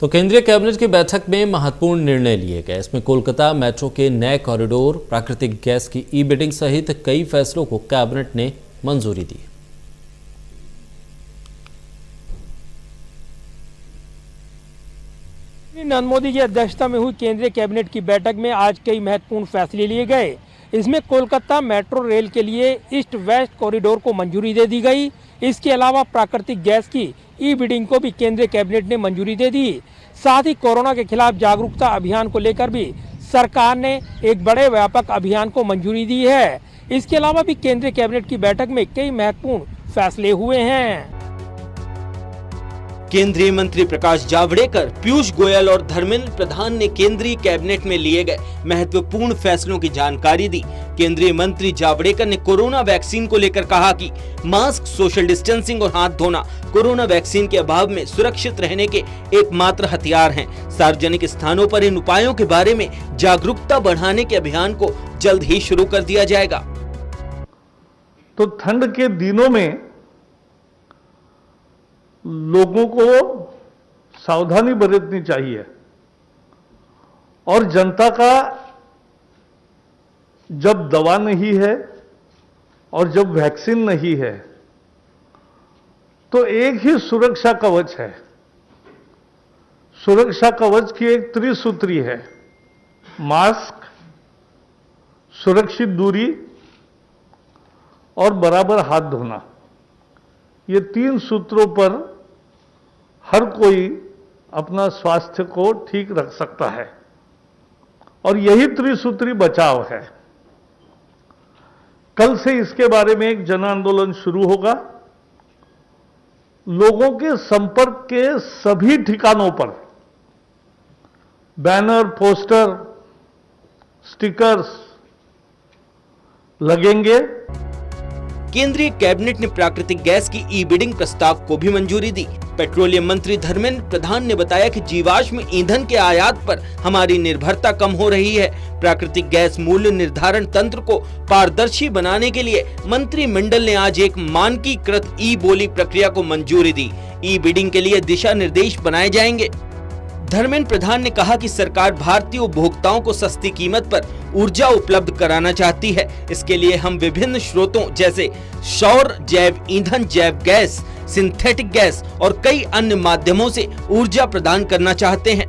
तो केंद्रीय कैबिनेट की बैठक में महत्वपूर्ण निर्णय लिए गए। इसमें कोलकाता मेट्रो के नए कॉरिडोर, प्राकृतिक गैस की ई बिडिंग सहित कई फैसलों को कैबिनेट ने मंजूरी दी। नरेंद्र मोदी की अध्यक्षता में हुई केंद्रीय कैबिनेट की बैठक में आज कई महत्वपूर्ण फैसले लिए गए। इसमें कोलकाता मेट्रो रेल के लिए ईस्ट वेस्ट कॉरिडोर को मंजूरी दे दी गई। इसके अलावा प्राकृतिक गैस की ई बिडिंग को भी केंद्रीय कैबिनेट ने मंजूरी दे दी। साथ ही कोरोना के खिलाफ जागरूकता अभियान को लेकर भी सरकार ने एक बड़े व्यापक अभियान को मंजूरी दी है। इसके अलावा भी केंद्रीय कैबिनेट की बैठक में कई महत्वपूर्ण फैसले हुए हैं। केंद्रीय मंत्री प्रकाश जावड़ेकर, पीयूष गोयल और धर्मेंद्र प्रधान ने केंद्रीय कैबिनेट में लिए गए महत्वपूर्ण फैसलों की जानकारी दी। केंद्रीय मंत्री जावड़ेकर ने कोरोना वैक्सीन को लेकर कहा कि मास्क, सोशल डिस्टेंसिंग और हाथ धोना कोरोना वैक्सीन के अभाव में सुरक्षित रहने के एकमात्र हथियार हैं। सार्वजनिक स्थानों पर इन उपायों के बारे में जागरूकता बढ़ाने के अभियान को जल्द ही शुरू कर दिया जाएगा। तो ठंड के दिनों में लोगों को सावधानी बरतनी चाहिए और जनता का जब दवा नहीं है और जब वैक्सीन नहीं है तो एक ही सुरक्षा कवच है। सुरक्षा कवच की एक त्रिसूत्री है: मास्क, सुरक्षित दूरी और बराबर हाथ धोना। ये तीन सूत्रों पर हर कोई अपना स्वास्थ्य को ठीक रख सकता है और यही त्रिसूत्री बचाव है। कल से इसके बारे में एक जन आंदोलन शुरू होगा। लोगों के संपर्क के सभी ठिकानों पर बैनर, पोस्टर, स्टिकर्स लगेंगे। केंद्रीय कैबिनेट ने प्राकृतिक गैस की ई बिडिंग प्रस्ताव को भी मंजूरी दी। पेट्रोलियम मंत्री धर्मेंद्र प्रधान ने बताया कि जीवाश्म ईंधन के आयात पर हमारी निर्भरता कम हो रही है। प्राकृतिक गैस मूल्य निर्धारण तंत्र को पारदर्शी बनाने के लिए मंत्रिमंडल ने आज एक मानकीकृत ई बोली प्रक्रिया को मंजूरी दी। ई बिडिंग के लिए दिशा निर्देश बनाए जाएंगे। धर्मेंद्र प्रधान ने कहा कि सरकार भारतीय उपभोक्ताओं को सस्ती कीमत पर ऊर्जा उपलब्ध कराना चाहती है। इसके लिए हम विभिन्न स्रोतों जैसे सौर, जैव ईंधन, जैव गैस, सिंथेटिक गैस और कई अन्य माध्यमों से ऊर्जा प्रदान करना चाहते हैं।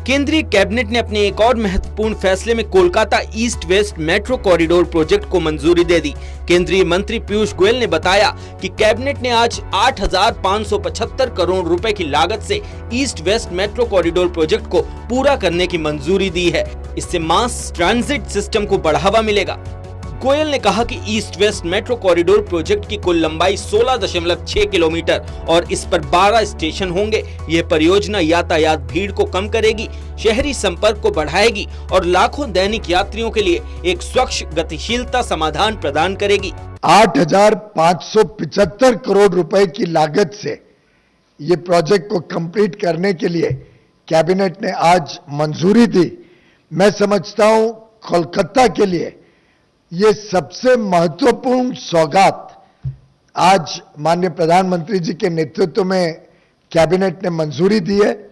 केंद्रीय कैबिनेट ने अपने एक और महत्वपूर्ण फैसले में Kolkata east west metro corridor project को मंजूरी दे दी। केंद्रीय मंत्री पीयूष गोयल ने बताया कि कैबिनेट ने आज 8,575 करोड़ रुपए की लागत से east west metro corridor project को पूरा करने की मंजूरी दी है। इससे मास ट्रांजिट सिस्टम को बढ़ावा मिलेगा। गोयल ने कहा कि east west metro corridor project की कुल लंबाई 16.6 किलोमीटर और इस पर 12 स्टेशन होंगे। यह परियोजना यातायात भीड़ को कम करेगी, शहरी संपर्क को बढ़ाएगी और लाखों दैनिक यात्रियों के लिए एक स्वच्छ गतिशीलता समाधान प्रदान करेगी। 8,575 करोड़ रुपए की लागत से ये प्रोजेक्ट को कंप्लीट करने के लिए कैबिनेट ने आज मंजूरी दी। मैं समझता हूं कोलकाता के लिए ये सबसे महत्वपूर्ण सौगात आज माननीय प्रधानमंत्री जी के नेतृत्व में कैबिनेट ने मंजूरी दी है।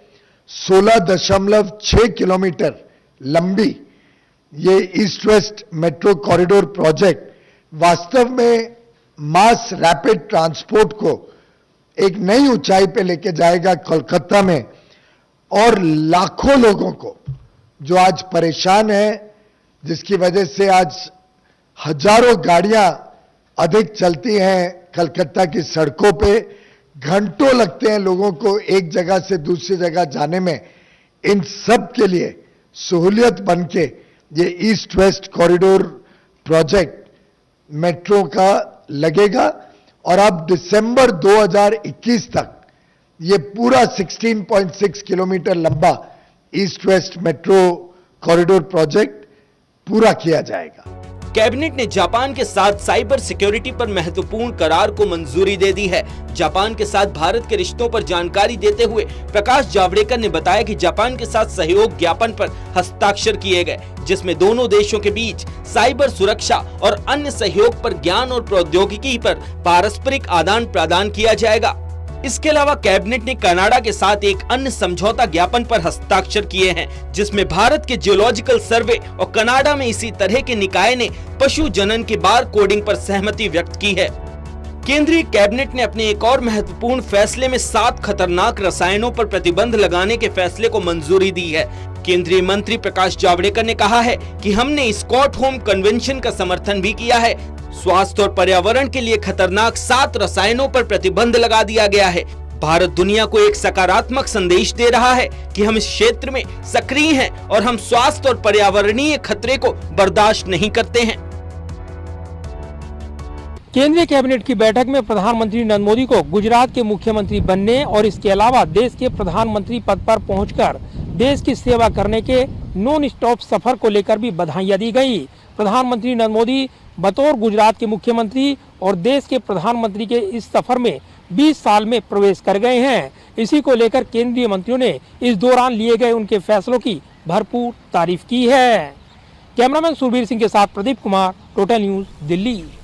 16.6 किलोमीटर लंबी ये east west metro corridor project वास्तव में मास रैपिड ट्रांसपोर्ट को एक नई ऊंचाई पे लेके जाएगा कोलकाता में, और लाखों लोगों को जो आज परेशान है, जिसकी वजह से आज हजारों गाड़ियां अधिक चलती हैं कलकत्ता की सड़कों पे, घंटों लगते हैं लोगों को एक जगह से दूसरी जगह जाने में, इन सब के लिए सहूलियत बनके ये east west corridor project metro का लगेगा और अब दिसंबर 2021 तक ये पूरा 16.6 किलोमीटर लंबा east west metro corridor project पूरा किया जाएगा। कैबिनेट ने जापान के साथ साइबर सिक्योरिटी पर महत्वपूर्ण करार को मंजूरी दे दी है। जापान के साथ भारत के रिश्तों पर जानकारी देते हुए प्रकाश जावड़ेकर ने बताया कि जापान के साथ सहयोग ज्ञापन पर हस्ताक्षर किए गए, जिसमें दोनों देशों के बीच साइबर सुरक्षा और अन्य सहयोग पर ज्ञान और प्रौद्योगिकी पर पारस्परिक आदान प्रदान किया जाएगा। इसके अलावा कैबिनेट ने कनाडा के साथ एक अन्य समझौता ज्ञापन पर हस्ताक्षर किए हैं, जिसमें भारत के जियोलॉजिकल सर्वे और कनाडा में इसी तरह के निकाय ने पशु जनन के बार कोडिंग पर सहमति व्यक्त की है। केंद्रीय कैबिनेट ने अपने एक और महत्वपूर्ण फैसले में 7 खतरनाक रसायनों पर प्रतिबंध लगाने के फैसले को मंजूरी दी है। केंद्रीय मंत्री प्रकाश जावड़ेकर ने कहा है कि हमने स्टॉकहोम कन्वेंशन का समर्थन भी किया है। स्वास्थ्य और पर्यावरण के लिए खतरनाक 7 रसायनों पर प्रतिबंध लगा दिया गया है। भारत दुनिया को एक सकारात्मक संदेश दे रहा है कि हम इस क्षेत्र में सक्रिय हैं और हम स्वास्थ्य और पर्यावरणीय खतरे को बर्दाश्त नहीं करते हैं। केंद्रीय कैबिनेट की बैठक में प्रधानमंत्री नरेंद्र मोदी को गुजरात के मुख्यमंत्री बनने और इसके अलावा देश के प्रधानमंत्री पद पर पहुंचकर देश की सेवा करने के नॉन स्टॉप सफर को लेकर भी बधाइयां दी गई। प्रधानमंत्री नरेंद्र मोदी बतौर गुजरात के मुख्यमंत्री और देश के प्रधानमंत्री के इस सफर में 20 साल में प्रवेश कर गए हैं। इसी को लेकर केंद्रीय मंत्रियों ने इस दौरान लिए गए उनके फैसलों की भरपूर तारीफ की है। कैमरामैन सुरबीर सिंह के साथ प्रदीप कुमार, टोटल न्यूज, दिल्ली।